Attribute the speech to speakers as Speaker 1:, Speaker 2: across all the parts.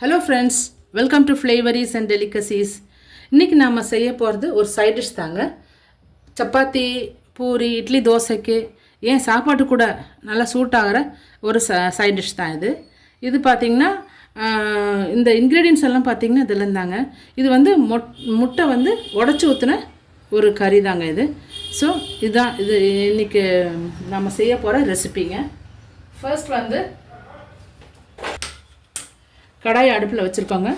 Speaker 1: Hello friends, welcome to flavours and delicacies. இன்றைக்கி நாம் செய்ய போகிறது ஒரு சைட் டிஷ் தாங்க. சப்பாத்தி, பூரி, இட்லி, தோசைக்கு ஏன் சாப்பாட்டு கூட நல்லா சூட் ஆகிற ஒரு சைட் டிஷ் தான் இது. இது பார்த்திங்கன்னா இந்த இன்க்ரீடியன்ஸ் எல்லாம் பார்த்திங்கன்னா இதில் இருந்தாங்க. இது வந்து முட்டை வந்து உடச்சி ஊற்றின ஒரு கறி தாங்க இது. ஸோ இதுதான் இது இன்றைக்கி நம்ம செய்ய போகிற ரெசிபிங்க. ஃபர்ஸ்ட் வந்து கடாயை அடுப்பில் வச்சுருக்கோங்க.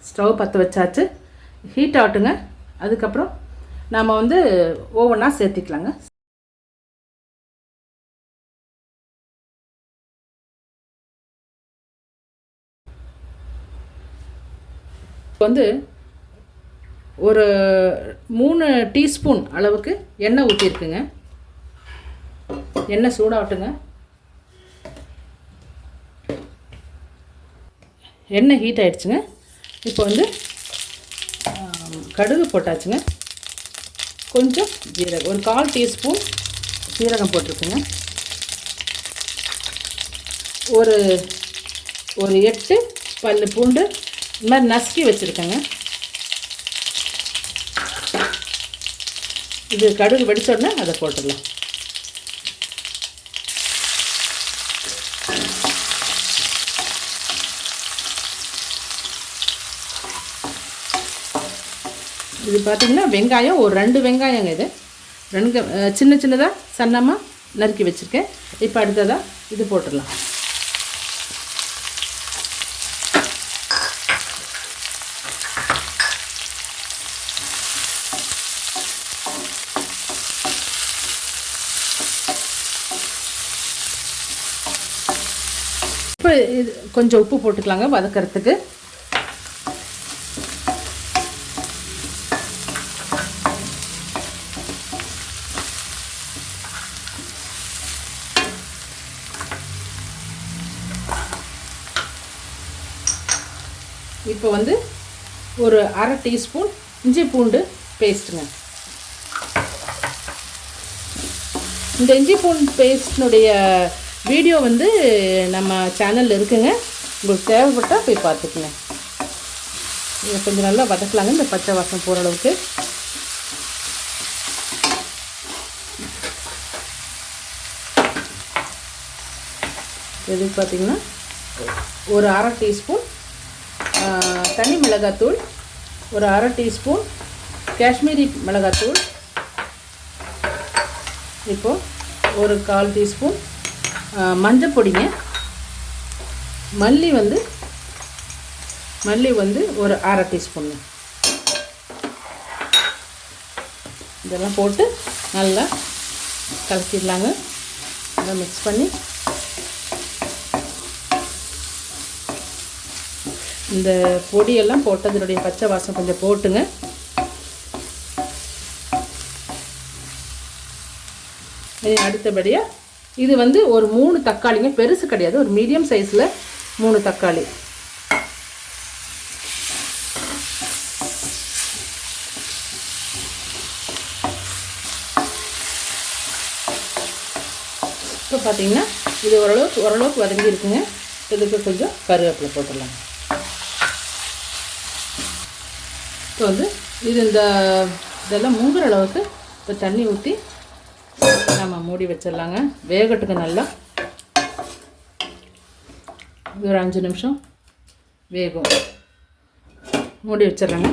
Speaker 1: ஸ்டவ் பற்ற வச்சாச்சு, ஹீட் ஆகட்டுங்க. அதுக்கப்புறம் நாம் வந்து ஓவனாக சேர்த்திக்கலாங்க. வந்து ஒரு 3 டீஸ்பூன் அளவுக்கு எண்ணெய் ஊற்றிருக்குங்க. எண்ணெய் சூடாகட்டுங்க. எண்ணெய் ஹீட் ஆகிடுச்சுங்க. இப்போ வந்து கடுகு போட்டாச்சுங்க. கொஞ்சம் ஜீரகம், ஒரு 1/4 டீஸ்பூன் ஜீரகம் போட்டிருக்குங்க. ஒரு 8 பல்லு பூண்டு இந்த மாதிரி நசுக்கி வச்சுருக்கேங்க. இது கடுகு வெடிச்ச உடனே அதை போட்டுடலாம். இது பார்த்திங்கன்னா வெங்காயம் ஒரு 2 வெங்காயங்க. இது 2 சின்ன சின்னதாக சன்னமாக நறுக்கி வச்சுருக்கேன். இப்போ அடுத்ததாக இது போட்டுடலாம். இப்போ இது கொஞ்சம் உப்பு போட்டுக்கலாங்க வதக்கிறதுக்கு. இப்போ வந்து ஒரு 1/2 டீஸ்பூன் இஞ்சி பூண்டு பேஸ்ட்டுங்க. இந்த இஞ்சி பூண்டு பேஸ்ட்னுடைய வீடியோ வந்து நம்ம சேனலில் இருக்குங்க. உங்களுக்கு தேவைப்பட்டால் போய் பார்த்துக்குங்க. இதை கொஞ்சம் நல்லா வதக்கலாங்க, இந்த பச்சை வாசம் போகிற அளவுக்கு. இது பார்த்திங்கன்னா ஒரு 1/2 டீஸ்பூன் தனி மிளகாத்தூள், ஒரு 1/2 டீஸ்பூன் காஷ்மீரி மிளகாத்தூள், இப்போது ஒரு 1/4 டீஸ்பூன் மஞ்சள் பொடிங்க. மல்லி வந்து ஒரு 1/2 டீஸ்பூன். இதெல்லாம் போட்டு நல்லா கலக்கிடலாங்க. நல்லா மிக்ஸ் பண்ணி இந்த பொடியெல்லாம் போட்டதனுடைய பச்சை வாசம் கொஞ்சம் போட்டுங்க. அடுத்தபடியாக இது வந்து ஒரு 3 தக்காளிங்க, பெருசு கிடையாது, ஒரு மீடியம் சைஸில் 3 தக்காளி. இப்போ பார்த்தீங்கன்னா இது ஓரளவுக்கு வதங்கி இருக்குங்க. இதுக்கு கொஞ்சம் கருவேப்பிலை போட்டுடலாம். இப்போ வந்து இது இதெல்லாம் மூங்குற அளவுக்கு இப்போ தண்ணி ஊற்றி நம்ம மூடி வச்சிடலாங்க. வேகட்டுக்கு நல்லா. ஒரு 5 நிமிஷம் வேகும். மூடி வச்சிடலாங்க.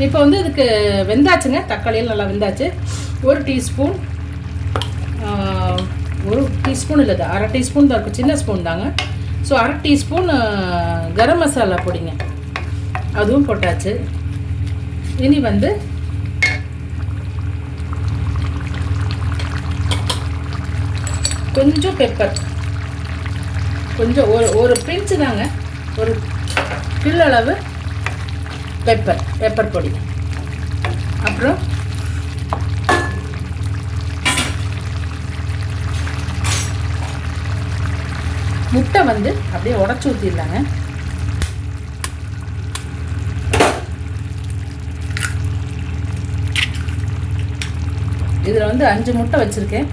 Speaker 1: இப்போ வந்து இதுக்கு வெந்தாச்சுங்க. தக்காளியெல்லாம் நல்லா வெந்தாச்சு. ஒரு டீஸ்பூன் இல்லை, 1/2 டீஸ்பூன் தான் இருக்கும், சின்ன ஸ்பூன் தாங்க. ஸோ 1/2 டீஸ்பூன் கரம் மசாலா பொடிங்க, அதுவும் போட்டாச்சு. இனி வந்து கொஞ்சம் பெப்பர், கொஞ்சம் ஒரு பிஞ்சு தாங்க, ஒரு கிள்ளளவு பெப்பர் பொடி. அப்புறம் முட்டை வந்து அப்படியே உடச்சி ஊற்றிடலாங்க. இதில் வந்து 5 முட்டை வச்சுருக்கேன்.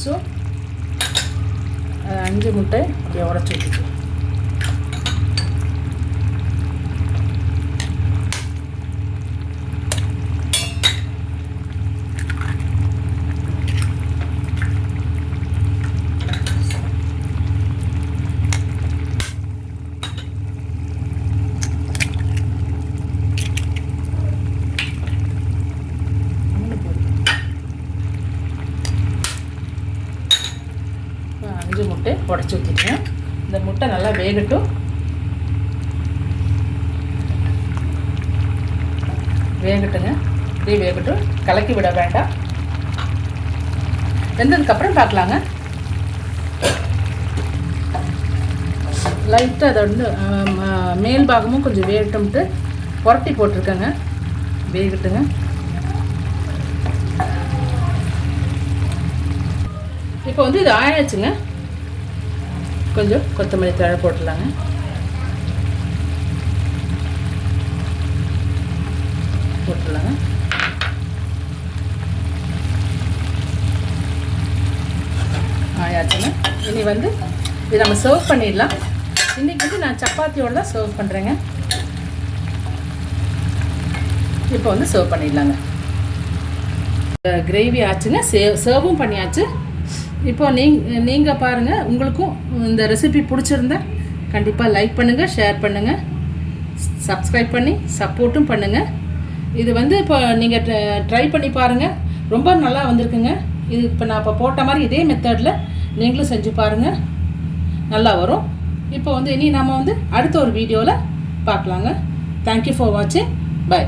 Speaker 1: ஸோ 5 முட்டை அப்படியே உடச்சி ஊற்றிட்டு முட்டை உடச்சி ஊற்றிட்டேன். இந்த முட்டை நல்லா வேகட்டும். வேகட்டுங்க, இப்படியே வேகட்டும், கலக்கி விட வேண்டாம். வெந்ததுக்கப்புறம் பார்க்கலாங்க. லைட்டாக அதை வந்து மேல் பாகமும் கொஞ்சம் வேகட்டும்ட்டு புரட்டி போட்டிருக்கேங்க. வேகட்டுங்க. இப்போ வந்து இது ஆயாச்சுங்க. கொஞ்சம் கொத்தமல்லி தழை போட்டுடலாங்க. போட்டுடலாங்க. ஆயாச்சுங்க. இனி வந்து இது நம்ம சர்வ் பண்ணிடலாம். இன்றைக்கி வந்து நான் சப்பாத்தியோடு தான் சர்வ் பண்ணுறேங்க. இப்போ வந்து சர்வ் பண்ணிடலாங்க. கிரேவி ஆச்சுங்க, சர்வும் பண்ணியாச்சு. இப்போ நீங்கள் பாருங்கள், உங்களுக்கும் இந்த ரெசிபி பிடிச்சிருந்தா கண்டிப்பாக லைக் பண்ணுங்கள், ஷேர் பண்ணுங்கள், சப்ஸ்கிரைப் பண்ணி சப்போர்ட்டும் பண்ணுங்கள். இது வந்து இப்போ நீங்கள் ட்ரை பண்ணி பாருங்கள், ரொம்ப நல்லா வந்திருக்குங்க. இது இப்போ நான் இப்போ போட்ட மாதிரி இதே மெத்தடில் நீங்களும் செஞ்சு பாருங்கள், நல்லா வரும். இப்போ வந்து இனி நம்ம வந்து அடுத்த ஒரு வீடியோவில் பார்க்கலாங்க. தேங்க்யூ ஃபார் வாட்சிங். பை.